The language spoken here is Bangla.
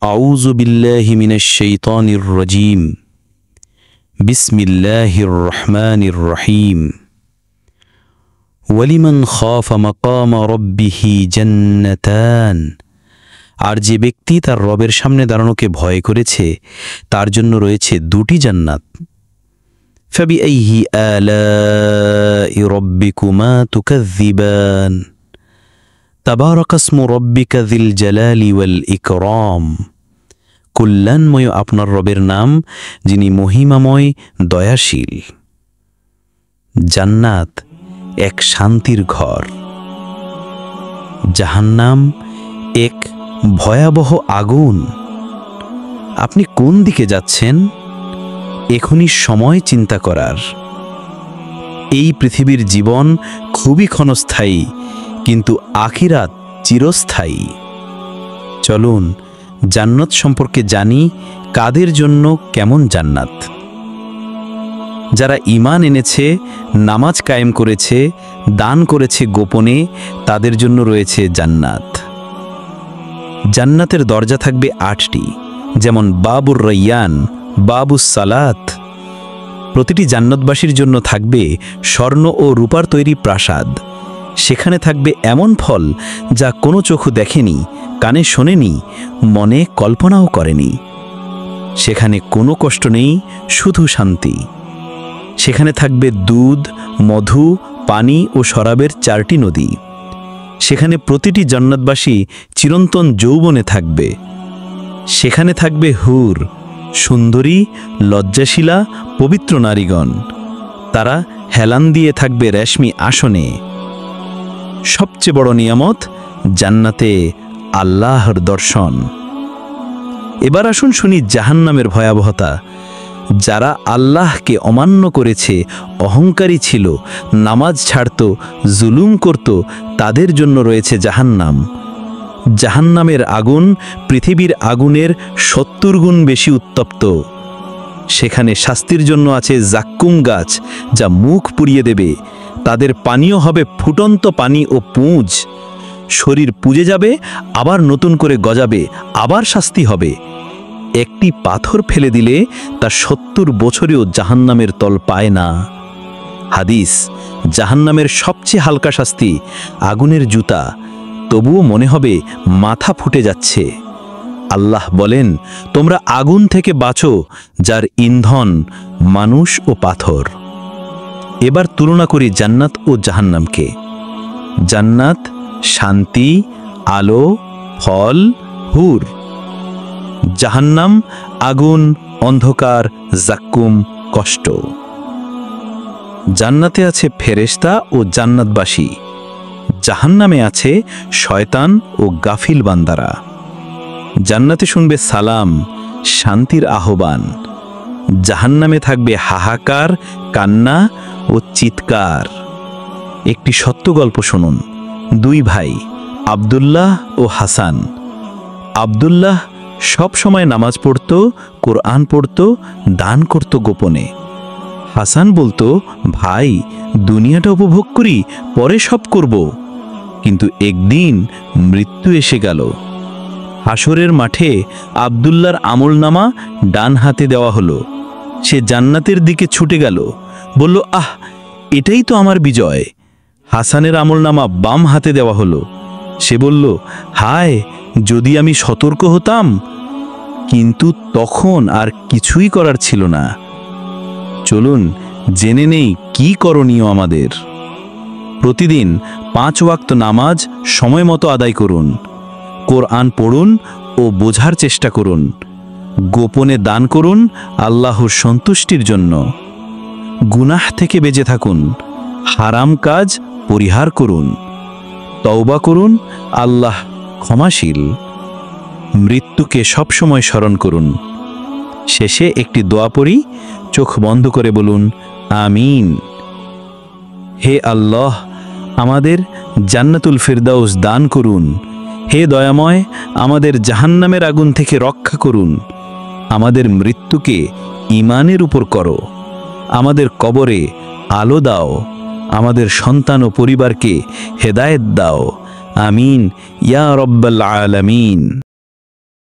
আউযু বিল্লাহি মিনাশ শাইতানির রাজীম। বিসমিল্লাহির রহমানির রহিম। ওয়ালিমান খাফা মাকামা রাব্বিহি জান্নাতান। আর যে ব্যক্তি তার রবের সামনে দাঁড়ানোকে ভয় করেছে তার জন্য রয়েছে দুটি জান্নাত। ফাবিআইহি আলাই রাব্বিকুমা তুকাযযিবান। তাবারাকাসমু রাব্বিকা যিল জালালি ওয়াল ইকরাম। কল্যাণময় আপনার রবের নাম, যিনি মহিমাময় দয়াশীল। জান্নাত এক শান্তির ঘর, জাহান্নাম এক ভয়াবহ আগুন। আপনি কোন দিকে যাচ্ছেন? এখনই সময় চিন্তা করার। এই পৃথিবীর জীবন খুবই ক্ষণস্থায়ী, কিন্তু আখিরাত চিরস্থায়ী। চলুন জান্নাত সম্পর্কে জানি। কাদের জন্য কেমন জান্নাত? যারা ঈমান এনেছে, নামাজ কায়েম করেছে, দান করেছে গোপনে, তাদের জন্য রয়েছে জান্নাত। জান্নাতের দরজা থাকবে ৮টি, যেমন বাবুর রায়্যান, বাবুস সালাত। প্রতিটি জান্নাতবাসীর জন্য থাকবে স্বর্ণ ও রূপার তৈরি প্রাসাদ। সেখানে থাকবে এমন ফল যা কোনো চোখে দেখেনি, কানে শোনেনি, মনে কল্পনাও করেনি। সেখানে কোনো কষ্ট নেই, শুধু শান্তি। সেখানে থাকবে দুধ, মধু, পানি ও শরাবের 4টি নদী। সেখানে প্রতিটি জান্নাতবাসী চিরন্তন যৌবনে থাকবে। সেখানে থাকবে হুর, সুন্দরী, লজ্জাশীলা, পবিত্র নারীগণ। তারা হেলান দিয়ে থাকবে রেশমি আসনে। সবচেয়ে বড় নিয়ামত, জান্নাতে আল্লাহর দর্শন। এবার আসুন শুনি জাহান্নামের ভয়াবহতা। যারা আল্লাহকে অমান্য করেছে, অহংকারী ছিল, নামাজ ছাড়ত, জুলুম করত, তাদের জন্য রয়েছে জাহান্নাম। জাহান্নামের আগুন পৃথিবীর আগুনের 70 গুণ বেশি উত্তপ্ত। সেখানে শাস্তির জন্য আছে জাক্কুম গাছ, যা মুখ পুড়িয়ে দেবে। তাদের পানীয় হবে ফুটন্ত পানি ও পুঁজ। শরীর পুজে যাবে, আবার নতুন করে গজাবে, আবার শাস্তি হবে। একটি পাথর ফেলে দিলে তা 70 বছরেও জাহান্নামের তল পায় না। হাদিস, জাহান্নামের সবচেয়ে হালকা শাস্তি আগুনের জুতা। তবুও মনে হবে মাথা ফুটে যাচ্ছে। আল্লাহ বলেন, তোমরা আগুন থেকে বাঁচো, যার ইন্ধন মানুষ ও পাথর। এবার তুলনা করি জান্নাত ও জাহান্নামকে। জান্নাত শান্তি, আলো, ফল, হুর। জাহান্নাম আগুন, অন্ধকার, জাক্কুম, কষ্ট। জান্নাতে আছে ফেরেশতা ও জান্নাতবাসী। জাহান্নামে আছে শয়তান ও গাফিল বান্দারা। জান্নাতে শুনবে সালাম, শান্তির আহ্বান। জাহান্নামে থাকবে হাহাকার, কান্না ও চিৎকার। একটি সত্য গল্প শুনুন। 2 ভাই, আব্দুল্লাহ ও হাসান। আব্দুল্লাহ সব সময় নামাজ পড়ত, কোরআন পড়ত, দান করত গোপনে। হাসান বলতো, ভাই, দুনিয়াটা উপভোগ করি, পরে সব করব। কিন্তু একদিন মৃত্যু এসে গেল। হাসরের মাঠে আব্দুল্লাহর আমলনামা ডান হাতে দেওয়া হলো। সে জান্নাতের দিকে ছুটে গেল, বলল, আহ, এটাই তো আমার বিজয়। হাসানের আমলনামা বাম হাতে দেওয়া হলো। সে বলল, হায়, যদি আমি সতর্ক হতাম। কিন্তু তখন আর কিছুই করার ছিল না। চলুন জেনে নেই কি করণীয় আমাদের। প্রতিদিন 5 ওয়াক্ত নামাজ সময় মতো আদায় করুন। কোরআন পড়ুন ও বোঝার চেষ্টা করুন। গোপনে দান করুন আল্লাহর সন্তুষ্টির জন্য। গুনাহ থেকে বেঁচে থাকুন। হারাম কাজ পরিহার করুন। তওবা করুন, আল্লাহ ক্ষমাশীল। মৃত্যুকে সবসময় স্মরণ করুন। শেষে একটি দোয়া পড়ি, চোখ বন্ধ করে বলুন, আমিন। হে আল্লাহ, আমাদের জান্নাতুল ফিরদাউস দান করুন। হে দয়াময়, আমাদের জাহান্নামের আগুন থেকে রক্ষা করুন। আমাদের মৃত্যুকে ঈমানের উপর করো। আমাদের কবরে আলো দাও। আমাদের সন্তান ও পরিবারকে হেদায়েত দাও। আমিন ইয়া রব্বাল আলামিন।